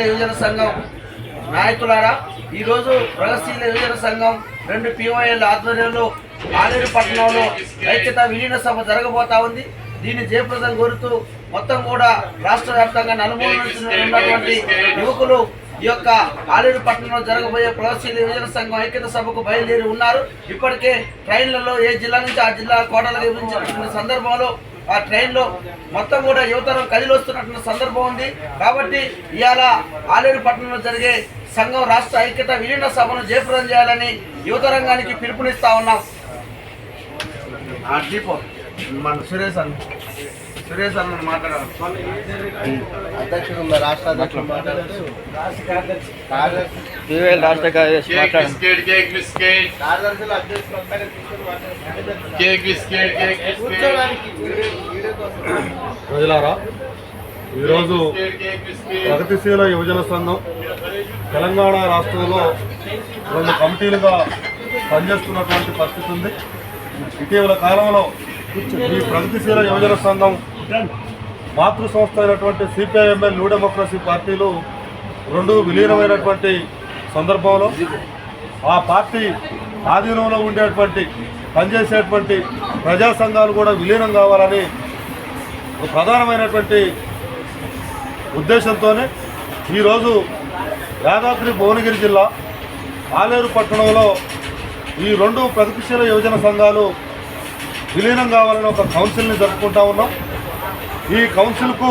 యువజన సంఘం నాయకులారా, ఈరోజు ప్రగతిశీల యువజన సంఘం 2 POL ఆధ్వర్యంలో ఆలేరు పట్టణంలో ఐక్యత విలీన సభ జరగబోతా ఉంది. దీన్ని జయప్రదం కోరుతూ మొత్తం కూడా రాష్ట్ర వ్యాప్తంగా నలుమూల నుంచి ఉన్నటువంటి యువకులు ఈ యొక్క ఆలేరు పట్టణంలో జరగబోయే ప్రగతిశీల యువజన సంఘం ఐక్యత సభకు బయలుదేరి ఉన్నారు. ఇప్పటికే ట్రైన్లలో ఏ జిల్లా నుంచి ఆ జిల్లా కోటలకు విభజించిన సందర్భంలో ఆ ట్రైన్లో మొత్తం కూడా యువతరం కదిలొస్తున్నటువంటి సందర్భం ఉంది. కాబట్టి ఇవాళ ఆలేరు పట్టణంలో జరిగే సంఘం రాష్ట్ర ఐక్యత విలీన సభను జయప్రదం చేయాలని యువతరంగానికి పిలుపునిస్తా ఉన్నాం. మన సురేష్ అన్న మాట్లాడాలి. అధ్యక్షుడు రాష్ట్ర అధ్యక్షుడు రాష్ట్ర కార్యదర్శి ప్రజలారా, ఈరోజు ప్రగతిశీల యువజన సంఘం తెలంగాణ రాష్ట్రంలో 2 కమిటీలుగా పనిచేస్తున్నటువంటి పరిస్థితి ఉంది. ఇటీవల కాలంలో ఈ ప్రగతిశీల యువజన సంఘం మాతృ సంస్థ అయినటువంటి CPIML న్యూ డెమోక్రసీ పార్టీలు 2 విలీనమైనటువంటి సందర్భంలో ఆ పార్టీ ఆధీనంలో ఉండేటువంటి పనిచేసేటువంటి ప్రజా సంఘాలు కూడా విలీనం కావాలని ఒక ప్రధానమైనటువంటి ఉద్దేశంతోనే ఈరోజు యాదాద్రి భువనగిరి జిల్లా ఆలేరు పట్టణంలో ఈ 2 ప్రగతిశీల యువజన సంఘాలు విలీనం కావాలని ఒక కౌన్సిల్ని జరుపుకుంటా ఉన్నాం. ఈ కౌన్సిల్కు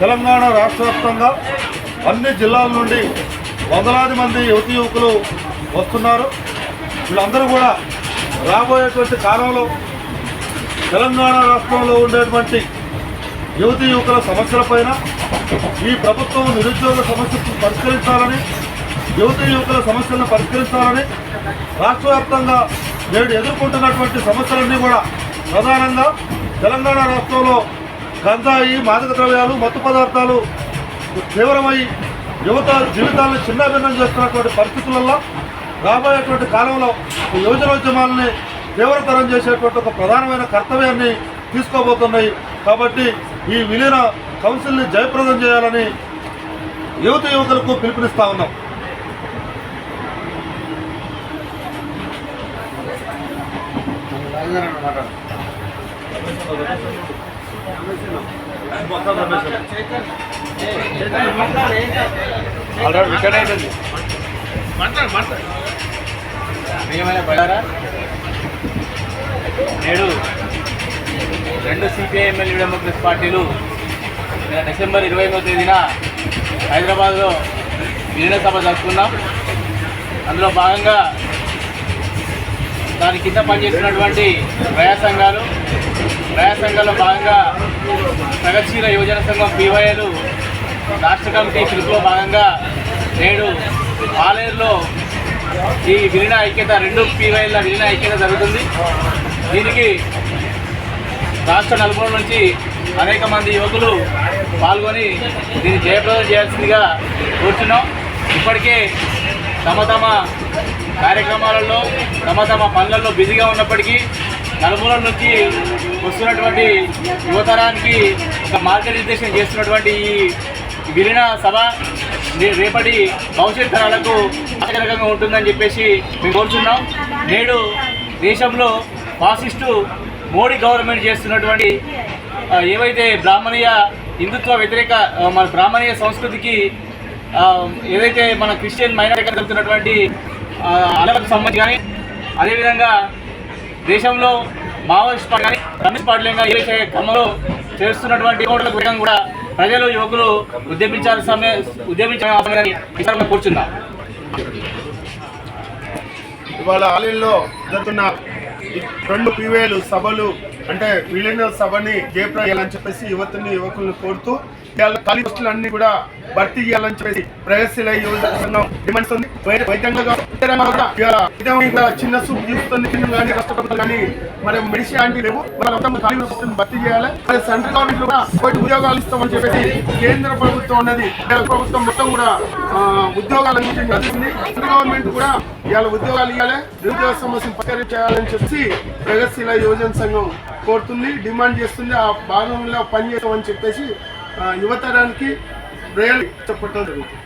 తెలంగాణ రాష్ట్ర వ్యాప్తంగా అన్ని జిల్లాల నుండి వందలాది మంది యువతీ యువకులు వస్తున్నారు. వీళ్ళందరూ కూడా రాబోయేటువంటి కాలంలో తెలంగాణ రాష్ట్రంలో ఉండేటువంటి యువతీ యువకుల సమస్యలపైన ఈ ప్రభుత్వం నిరుద్యోగ సమస్యను పరిష్కరించాలని, యువతీ యువకుల సమస్యలను పరిష్కరించాలని, రాష్ట్ర వ్యాప్తంగా నేడు ఎదుర్కొంటున్నటువంటి సమస్యలన్నీ కూడా ప్రధానంగా తెలంగాణ రాష్ట్రంలో గంజాయి, మాదక ద్రవ్యాలు, మత్తు పదార్థాలు తీవ్రమై యువత జీవితాలను చిన్నాభిన్నం చేస్తున్నటువంటి పరిస్థితులలో రాబోయేటువంటి కాలంలో యువజనోద్యమాలని తీవ్రతరం చేసేటువంటి ఒక ప్రధానమైన కర్తవ్యాన్ని తీసుకోబోతున్నాయి. కాబట్టి ఈ విలీన కౌన్సిల్ని జయప్రదం చేయాలని యువకులకు పిలుపునిస్తా ఉన్నాం. నేడు 2 CPIML న్యూ డెమోక్రసీ పార్టీలు డిసెంబర్ 25వ తేదీన హైదరాబాద్లో విలీన సభ జరుపుకున్నాం. అందులో భాగంగా దాని కింద పనిచేస్తున్నటువంటి ప్రజా సంఘాల్లో భాగంగా ప్రగతిశీల యువజన సంఘం PYL రాష్ట్ర కమిటీ పిలుపులో భాగంగా నేడు ఆలేరులో ఈ విలీన ఐక్యత 2 PYL విలీన ఐక్యత జరుగుతుంది. దీనికి రాష్ట్ర నలుమూల నుంచి అనేక మంది యువకులు పాల్గొని దీన్ని జయప్రదం చేయాల్సిందిగా కోరుతున్నాం. ఇప్పటికే తమ కార్యక్రమాలలో తమ పనులలో బిజీగా ఉన్నప్పటికీ నలుమూలల నుంచి వస్తున్నటువంటి యువతరానికి ఒక మార్గనిర్దేశం చేస్తున్నటువంటి ఈ విలీన సభ రేపటి భవిష్యత్ తరాలకు ఆశాజనకంగా ఉంటుందని చెప్పేసి మేము కోరుతున్నాం. నేడు దేశంలో ఫాసిస్టు మోడీ గవర్నమెంట్ చేస్తున్నటువంటి ఏవైతే బ్రాహ్మణీయ హిందుత్వ వ్యతిరేక మన బ్రాహ్మణీయ సంస్కృతికి ఏదైతే మన క్రిస్టియన్ మైనారిటీ జరుగుతున్నటువంటి అలలకు సంబంధించి కానీ, అదేవిధంగా దేశంలో మావోయిస్ట్ పార్టీ కానీ కమ్యూనిస్ట్ పార్టీలు ఏవైతే క్రమంలో చేస్తున్నటువంటి ఓట్లకు వేగంగా కూడా ప్రజలు యువకులు ఉద్యమించాలని అవసరమని కూర్చున్నాం. ఇవాళ ఆలయంలో జరుగుతున్న 2 PYL సభలు అంటే విలీన సభని జయప్రదం చేయాలని చెప్పేసి యువకులను కోరుతూ ఖాళీ పోస్టులన్నీ కూడా భర్తీ చేయాలని చెప్పేసి ప్రగతిశీల యువజన సంఘం డిమాండ్ ఉంది. చిన్న సూప్ తీసుకొని కానీ కష్టపడుతుంది కానీ మరి మెడిసిన్ లాంటివి లేవు. ఖాళీ పోస్టులను భర్తీ చేయాలి. సెంట్రల్ గవర్నమెంట్ కూడా ఉద్యోగాలు ఇస్తామని చెప్పేసి కేంద్ర ప్రభుత్వం ఉన్నది ప్రభుత్వం మొత్తం కూడా ఉద్యోగాలు అందిస్తుంది. సెంట్రల్ గవర్నమెంట్ కూడా ఇవాళ ఉద్యోగాలు ఇవ్వాలి, నిరుద్యోగ సమస్యను పరిష్కరించాలని చెప్పి ప్రగతిశీల యువజన సంఘం కోరుతుంది, డిమాండ్ చేస్తుంది. ఆ భాగంలో పనిచేస్తామని చెప్పేసి యువతరానికి రియల్లీ చెప్పడం జరుగుతుంది.